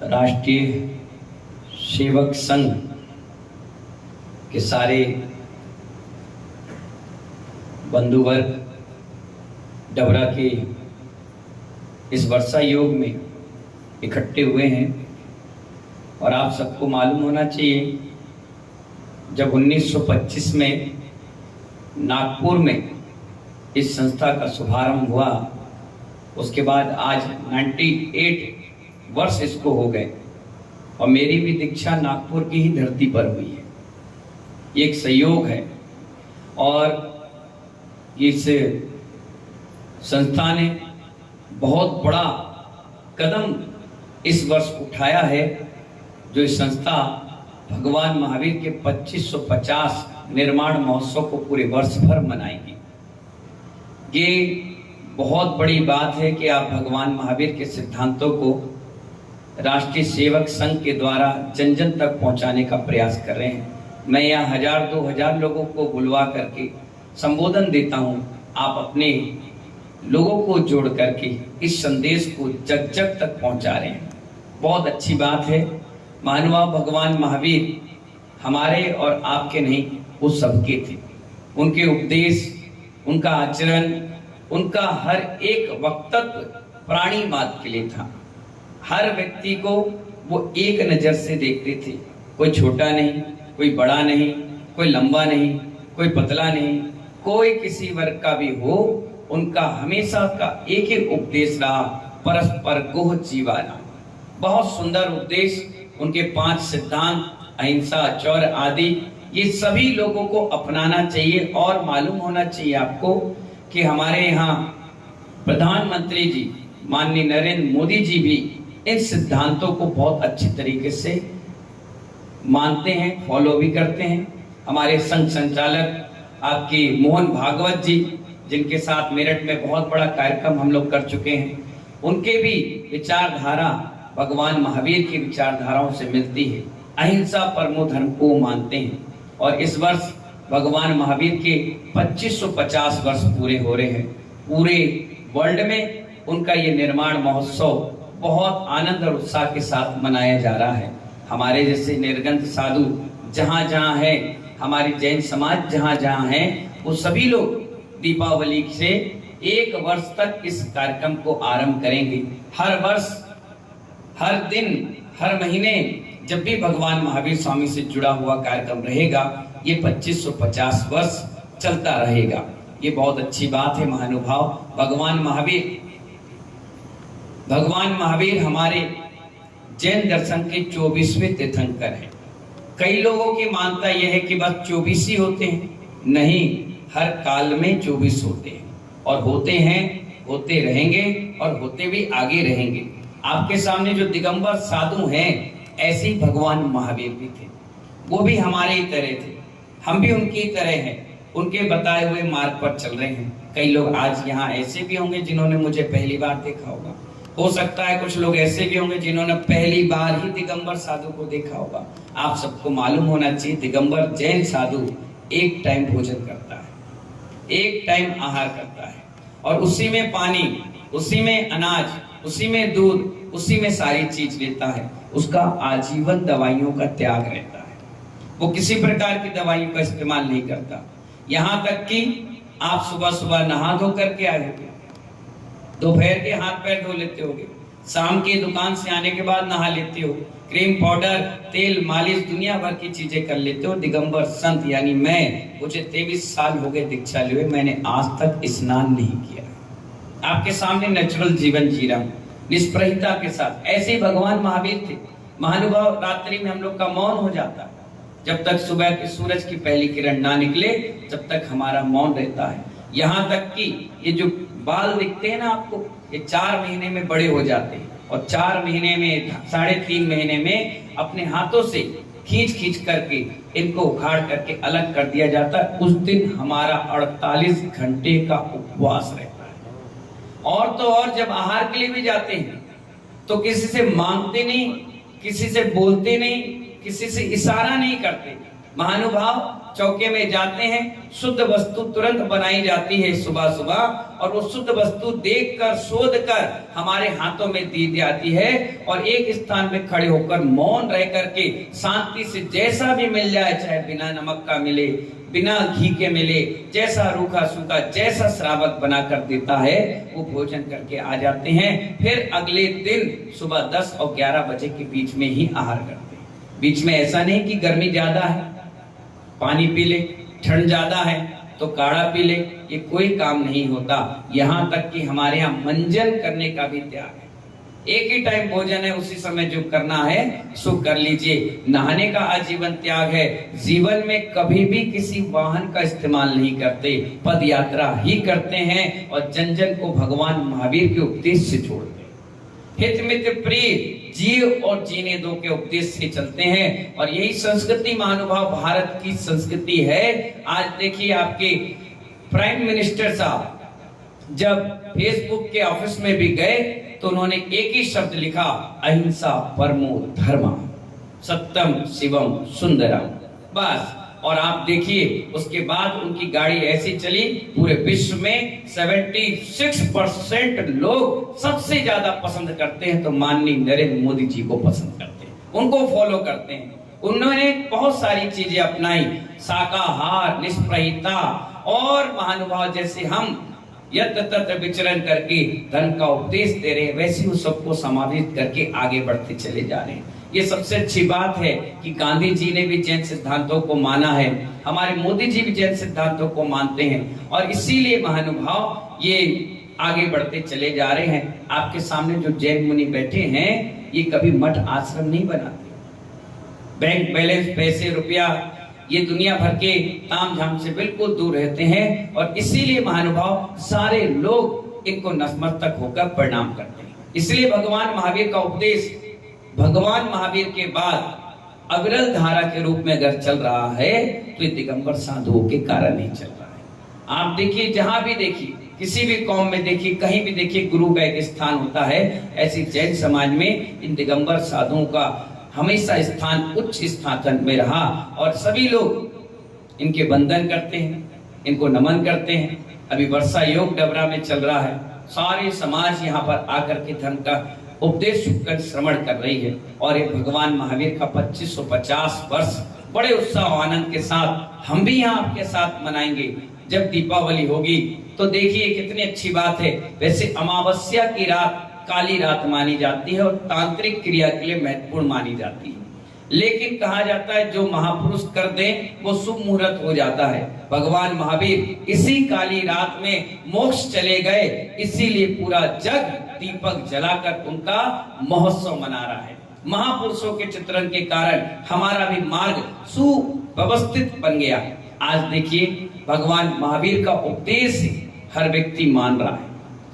राष्ट्रीय सेवक संघ के सारे बंधुवर्ग डबरा के इस वर्षा योग में इकट्ठे हुए हैं। और आप सबको मालूम होना चाहिए, जब 1925 में नागपुर में इस संस्था का शुभारंभ हुआ, उसके बाद आज 98 वर्ष इसको हो गए और मेरी भी दीक्षा नागपुर की ही धरती पर हुई है। ये एक संयोग है और इस संस्था ने बहुत बड़ा कदम इस वर्ष उठाया है, जो इस संस्था भगवान महावीर के 2550 निर्माण महोत्सव को पूरे वर्ष भर मनाएगी। ये बहुत बड़ी बात है कि आप भगवान महावीर के सिद्धांतों को राष्ट्रीय सेवक संघ के द्वारा जन जन तक पहुंचाने का प्रयास कर रहे हैं। मैं यहाँ 1000-2000 लोगों को बुलवा करके संबोधन देता हूँ, आप अपने लोगों को जोड़ करके इस संदेश को जग जग तक पहुंचा रहे हैं। बहुत अच्छी बात है। महानुभाव भगवान महावीर हमारे और आपके नहीं, वो सबके थे। उनके उपदेश, उनका आचरण, उनका हर एक वक्तव्य प्राणी मात्र के लिए था। हर व्यक्ति को वो एक नजर से देखते थे। कोई छोटा नहीं, कोई बड़ा नहीं, कोई लंबा नहीं, कोई पतला नहीं, कोई किसी वर्ग का भी हो, उनका हमेशा का एक ही उपदेश रहा, परस्पर गोह जीवाना। बहुत सुंदर उपदेश। उनके 5 सिद्धांत, अहिंसा, चौर्य आदि, ये सभी लोगों को अपनाना चाहिए। और मालूम होना चाहिए आपको कि हमारे यहाँ प्रधानमंत्री जी माननीय नरेंद्र मोदी जी भी इन सिद्धांतों को बहुत अच्छी तरीके से मानते हैं, फॉलो भी करते हैं। हमारे संघ संचालक आपके मोहन भागवत जी, जिनके साथ मेरठ में बहुत बड़ा कार्यक्रम हम लोग कर चुके हैं, उनके भी विचारधारा भगवान महावीर की विचारधाराओं से मिलती है। अहिंसा परमो धर्म को मानते हैं। और इस वर्ष भगवान महावीर के 2550 वर्ष पूरे हो रहे हैं। पूरे वर्ल्ड में उनका ये निर्माण महोत्सव बहुत आनंद और उत्साह के साथ मनाया जा रहा है। हमारे जैसे निर्गंथ साधु जहाँ जहाँ है, हमारी जैन समाज जहाँ जहाँ है, वो सभी लोग दीपावली से 1 वर्ष तक इस कार्यक्रम को आरंभ करेंगे। हर वर्ष, हर दिन, हर महीने जब भी भगवान महावीर स्वामी से जुड़ा हुआ कार्यक्रम रहेगा, ये 2550 वर्ष चलता रहेगा। ये बहुत अच्छी बात है। महानुभाव भगवान महावीर हमारे जैन दर्शन के 24वें तीर्थंकर हैं। कई लोगों की मानता यह है कि बस 24 ही होते हैं। नहीं, हर काल में 24 होते हैं और होते हैं, होते रहेंगे और होते भी आगे रहेंगे। आपके सामने जो दिगंबर साधु हैं, ऐसे ही भगवान महावीर भी थे। वो भी हमारे ही तरह थे, हम भी उनकी तरह हैं। उनके बताए हुए मार्ग पर चल रहे हैं। कई लोग आज यहाँ ऐसे भी होंगे जिन्होंने मुझे पहली बार देखा होगा। हो सकता है कुछ लोग ऐसे भी होंगे जिन्होंने पहली बार ही दिगंबर साधु को देखा होगा। आप सबको मालूम होना चाहिए, दिगंबर जैन साधु एक टाइम भोजन करता है, एक टाइम आहार करता है, और उसी में पानी, उसी में अनाज, उसी में दूध, उसी में सारी चीज लेता है। उसका आजीवन दवाइयों का त्याग रहता है। वो किसी प्रकार की दवाइयों का इस्तेमाल नहीं करता। यहाँ तक कि आप सुबह सुबह नहा धो करके आए होगे, दोपहर के हाथ पैर धो लेते होगे, शाम की दुकान से आने के बाद नहा लेते हो, क्रीम, पाउडर, तेल, मालिश, दुनिया भर की चीजें कर लेते हो। दिगंबर संत यानी मैं, मुझे 23 साल हो गए दीक्षा लिए, मैंने आज तक स्नान नहीं किया। आपके सामने नेचुरल जीवन जी रहा हूं, निष्प्रहिता के साथ। ऐसे ही भगवान महावीर थे। महानुभाव, रात्रि में हम लोग का मौन हो जाता, जब तक सुबह के सूरज की पहली किरण ना निकले, तब तक हमारा मौन रहता है। यहाँ तक कि ये जो बाल दिखते हैं ना आपको, ये 4 महीने में बड़े हो जाते हैं और 4 महीने में, 3.5 महीने में अपने हाथों से खींच करके इनको उखाड़ करके अलग कर दिया जाता है। उस दिन हमारा 48 घंटे का उपवास रहता है। और तो और जब आहार के लिए भी जाते हैं तो किसी से मांगते नहीं, किसी से बोलते नहीं, किसी से इशारा नहीं करते, महानुभाव चौके में जाते हैं, शुद्ध वस्तु तुरंत बनाई जाती है सुबह सुबह, और वो शुद्ध वस्तु देखकर शोध कर हमारे हाथों में दी जाती है, और एक स्थान में खड़े होकर मौन रह करके शांति से जैसा भी मिल जाए, चाहे बिना नमक का मिले, बिना घी के मिले, जैसा रूखा सूखा जैसा श्रावक बना कर देता है, वो भोजन करके आ जाते हैं। फिर अगले दिन सुबह 10 और 11 बजे के बीच में ही आहार करते हैं। बीच में ऐसा नहीं कि गर्मी ज्यादा है पानी पी ले, ठंड ज्यादा है तो काढ़ा पी ले, ये कोई काम नहीं होता। यहाँ तक कि हमारे यहाँ मंजन करने का भी त्याग है। एक ही टाइम भोजन है, उसी समय जो करना है सो कर लीजिए। नहाने का आजीवन त्याग है। जीवन में कभी भी किसी वाहन का इस्तेमाल नहीं करते, पद यात्रा ही करते हैं, और जन जन को भगवान महावीर के उपदेश से जोड़ते हैं। हित मित्र प्रिय जीव और जीने दो के उपदेश से चलते हैं, और यही संस्कृति महानुभाव भारत की संस्कृति है। आज देखिए, आपके प्राइम मिनिस्टर साहब जब फेसबुक के ऑफिस में भी गए तो उन्होंने एक ही शब्द लिखा, अहिंसा परमो धर्म, सत्यम शिवम सुंदरम, बस। और आप देखिए उसके बाद उनकी गाड़ी ऐसी चली, पूरे विश्व में 76% लोग सबसे ज्यादा पसंद करते हैं तो माननीय नरेंद्र मोदी जी को पसंद करते हैं, उनको फॉलो करते हैं। उन्होंने बहुत सारी चीजें अपनाई, शाकाहार, निष्प्रहिता, और महानुभाव जैसे हम यत्र तत्र विचरण करके धर्म का उपदेश दे रहे हैं, वैसे वो सबको समावित करके आगे बढ़ते चले जा रहे हैं। ये सबसे अच्छी बात है कि गांधी जी ने भी जैन सिद्धांतों को माना है, हमारे मोदी जी भी जैन सिद्धांतों को मानते हैं, और इसीलिए महानुभाव ये आगे बढ़ते चले जा रहे हैं। आपके सामने जो जैन मुनि बैठे हैं, ये कभी मठ आश्रम नहीं बनाते। बैंक बैलेंस, पैसे, रुपया, ये दुनिया भर के ताम झाम से बिल्कुल दूर रहते हैं, और इसीलिए महानुभाव सारे लोग इनको नतमस्तक होकर प्रणाम करते हैं। इसलिए भगवान महावीर का उपदेश भगवान महावीर के बाद अविरल धारा के रूप में अगर चल रहा है तो ये दिगंबर साधुओं के कारण ही चल रहा है। आप देखिए, जहां भी देखिए, किसी भी कौम में देखिए, कहीं भी देखिए, गुरु का एक स्थान होता है। ऐसी जैन समाज में इन दिगंबर साधुओं का हमेशा स्थान उच्च स्थान में रहा, और सभी लोग इनके वंदन करते हैं, इनको नमन करते हैं। अभी वर्षा योग डबरा में चल रहा है, सारे समाज यहाँ पर आकर के धर्म का उपदेश सुनकर श्रवण कर रही है, और ये भगवान महावीर का 2550 वर्ष बड़े उत्साह आनंद के साथ हम भी यहाँ आपके साथ मनाएंगे। जब दीपावली होगी तो देखिए कितनी अच्छी बात है। वैसे अमावस्या की रात काली रात मानी जाती है और तांत्रिक क्रिया के लिए महत्वपूर्ण मानी जाती है, लेकिन कहा जाता है जो महापुरुष कर दें वो शुभ मुहूर्त हो जाता है। भगवान महावीर इसी काली रात में मोक्ष चले गए, इसीलिए पूरा जग दीपक जलाकर उनका महोत्सव मना रहा है। महापुरुषों के चित्रण के कारण हमारा भी मार्ग सुव्यवस्थित बन गया। आज देखिए, भगवान महावीर का उपदेश हर व्यक्ति मान रहा है,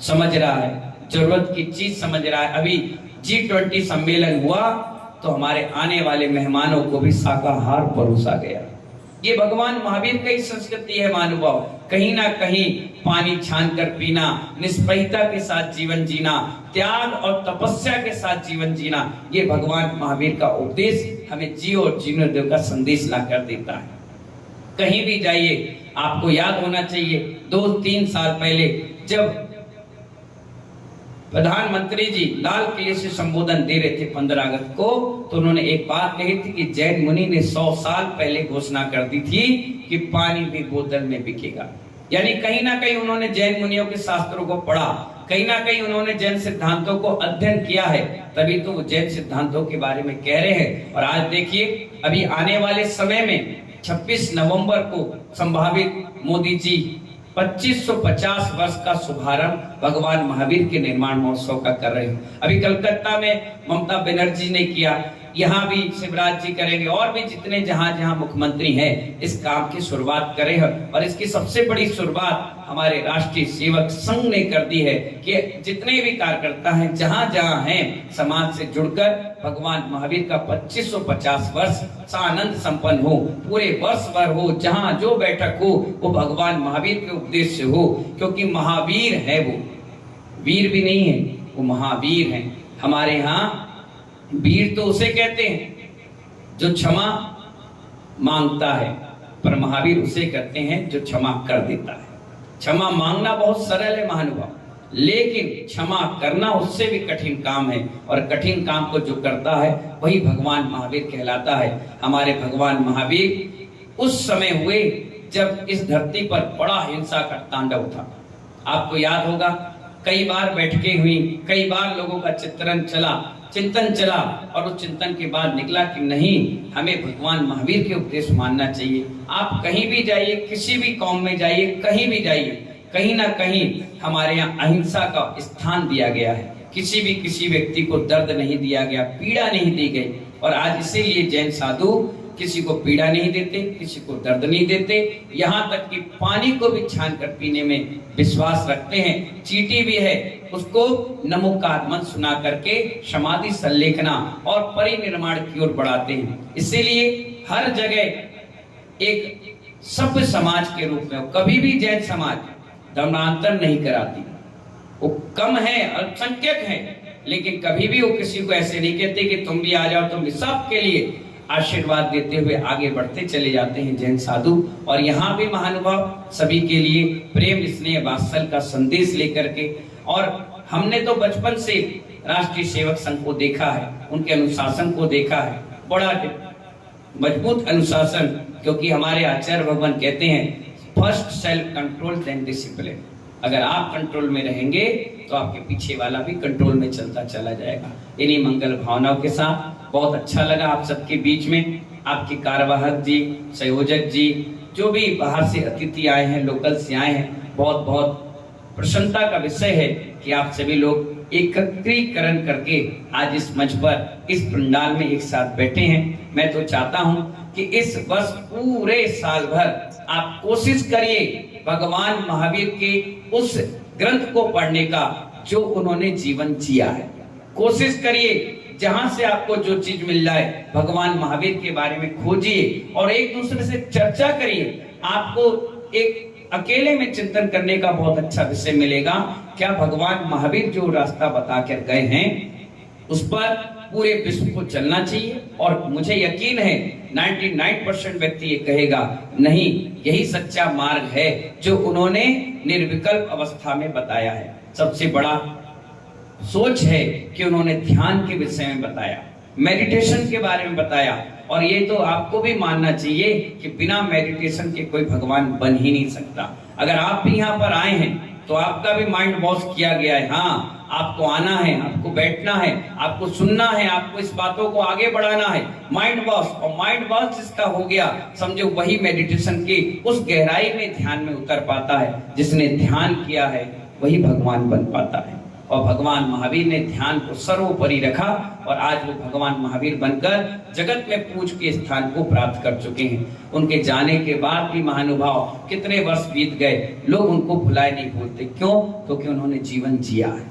समझ रहा है, जरूरत की चीज समझ रहा है। अभी G20 सम्मेलन हुआ तो हमारे आने वाले मेहमानों को भी शाकाहार परोसा गया। ये भगवान महावीर की संस्कृति है महानुभाव। कहीं ना कहीं पानी छान कर पीना, निष्प्रहिता के साथ जीवन जीना, त्याग और तपस्या के साथ जीवन जीना, ये भगवान महावीर का उपदेश हमें जियो और जीने दो का संदेश ला कर देता है। कहीं भी जाइए, आपको याद होना चाहिए 2-3 साल पहले जब प्रधानमंत्री जी लाल किले से संबोधन दे रहे थे 15 अगस्त को, तो उन्होंने एक बात कही थी कि जैन मुनि ने 100 साल पहले घोषणा कर दी थी कि पानी भी बोतल में बिकेगा। यानी कहीं ना कहीं उन्होंने जैन मुनियों के शास्त्रों को पढ़ा, कहीं ना कहीं उन्होंने जैन सिद्धांतों को अध्ययन किया है, तभी तो वो जैन सिद्धांतों के बारे में कह रहे हैं। और आज देखिए, अभी आने वाले समय में 26 नवंबर को संभावित मोदी जी 2550 वर्ष का शुभारंभ भगवान महावीर के निर्माण महोत्सव का कर रहे हैं। अभी कलकत्ता में ममता बनर्जी ने किया, यहाँ भी शिवराज जी करेंगे, और भी जितने जहां जहां मुख्यमंत्री हैं इस काम की शुरुआत करे हैं। और इसकी सबसे बड़ी शुरुआत हमारे राष्ट्रीय सेवक संघ ने कर दी है कि जितने भी कार्यकर्ता हैं जहां जहां हैं समाज से जुड़कर भगवान महावीर का 2550 वर्ष आनंद संपन्न हो, पूरे वर्ष भर हो, जहां जो बैठक हो वो भगवान महावीर के उपदेश से हो, क्योंकि महावीर है वो, वीर भी नहीं है, वो महावीर है। हमारे यहाँ वीर तो उसे कहते हैं जो क्षमा मांगता है, पर महावीर उसे कहते हैं जो क्षमा कर देता है। क्षमा मांगना बहुत सरल है महानुभाव, लेकिन क्षमा करना उससे भी कठिन काम है, और कठिन काम को जो करता है वही भगवान महावीर कहलाता है। हमारे भगवान महावीर उस समय हुए जब इस धरती पर बड़ा हिंसा का तांडव था। आपको याद होगा, कई बार बैठकें हुई, कई बार लोगों का चिंतन चला, और उस चिंतन के बाद निकला कि नहीं, हमें भगवान महावीर के उपदेश मानना चाहिए। आप कहीं भी जाइए, किसी भी कौम में जाइए, कहीं भी जाइए, कहीं ना कहीं हमारे यहाँ अहिंसा का स्थान दिया गया है। किसी व्यक्ति को दर्द नहीं दिया गया, पीड़ा नहीं दी गई। और आज इसीलिए जैन साधु किसी को पीड़ा नहीं देते, किसी को दर्द नहीं देते, यहाँ तक कि पानी को भी छान कर पीने में विश्वास रखते हैं। चींटी भी है, उसको नमोकार मंत्र सुना करके समाधि संलेखना और परिनिर्माण की ओर बढ़ाते हैं। इसीलिए हर जगह एक सभ्य समाज के रूप में कभी भी जैन समाज धर्मांतर नहीं कराती। वो कम है, अल्पसंख्यक है, लेकिन कभी भी वो किसी को ऐसे नहीं कहते कि तुम भी आ जाओ, तुम भी। सबके लिए आशीर्वाद देते हुए आगे बढ़ते चले जाते हैं जैन साधु। और यहाँ भी महानुभाव सभी के लिए प्रेम, स्नेह, वात्सल्य का संदेश लेकर के। और हमने तो बचपन से राष्ट्रीय सेवक संघ को देखा है, उनके अनुशासन को देखा है, बड़ा मजबूत अनुशासन। क्योंकि हमारे आचार्य भगवान कहते हैं first self control then discipline. अगर आप कंट्रोल में रहेंगे तो आपके पीछे वाला भी कंट्रोल में चलता चला जाएगा। इन्हीं मंगल भावनाओं के साथ बहुत अच्छा लगा आप सबके बीच में। आपके कार्यवाहक जी, संयोजक जी, जो भी बाहर से अतिथि आए हैं, लोकल से आए हैं, बहुत बहुत प्रसन्नता का विषय है कि आप सभी लोग एकत्रीकरण करके आज इस मंच पर, इस पंडाल में एक साथ बैठे हैं। मैं तो चाहता हूं कि इस वर्ष पूरे साल भर आप कोशिश करिए भगवान महावीर के उस ग्रंथ को पढ़ने का जो उन्होंने जीवन जिया है। कोशिश करिए जहां से आपको जो चीज मिल जाए भगवान महावीर के बारे में खोजिए और एक दूसरे से चर्चा करिए। आपको एक अकेले में चिंतन करने का बहुत अच्छा विषय मिलेगा। क्या भगवान महावीर जो रास्ता बता कर गए हैं उस पर पूरे विश्व को चलना चाहिए। और मुझे यकीन है 99% व्यक्ति ये कहेगा नहीं, यही सच्चा मार्ग है जो उन्होंने निर्विकल्प अवस्था में बताया है। सबसे बड़ा सोच है कि उन्होंने ध्यान के विषय में बताया, मेडिटेशन के बारे में बताया। और ये तो आपको भी मानना चाहिए कि बिना मेडिटेशन के कोई भगवान बन ही नहीं सकता। अगर आप भी यहाँ पर आए हैं तो आपका भी माइंड वॉश किया गया है। हाँ, आपको आना है, आपको बैठना है, आपको सुनना है, आपको इस बातों को आगे बढ़ाना है। माइंड वॉश, और माइंड वॉश जिसका हो गया, समझो वही मेडिटेशन की उस गहराई में ध्यान में उतर पाता है। जिसने ध्यान किया है वही भगवान बन पाता है। और भगवान महावीर ने ध्यान को सर्वोपरि रखा और आज वो भगवान महावीर बनकर जगत में पूज्य के स्थान को प्राप्त कर चुके हैं। उनके जाने के बाद भी महानुभाव कितने वर्ष बीत गए, लोग उनको भुलाए नहीं भूलते। क्यों? क्योंकि उन्होंने जीवन जिया है,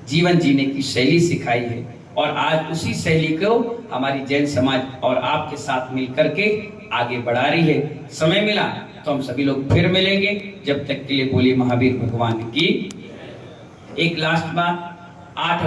जीवन जीने की शैली सिखाई है। और आज उसी शैली को हमारी जैन समाज और आपके साथ मिलकर के आगे बढ़ा रही है। समय मिला तो हम सभी लोग फिर मिलेंगे। जब तक के लिए बोलिए महावीर भगवान की। एक लास्ट बात, 8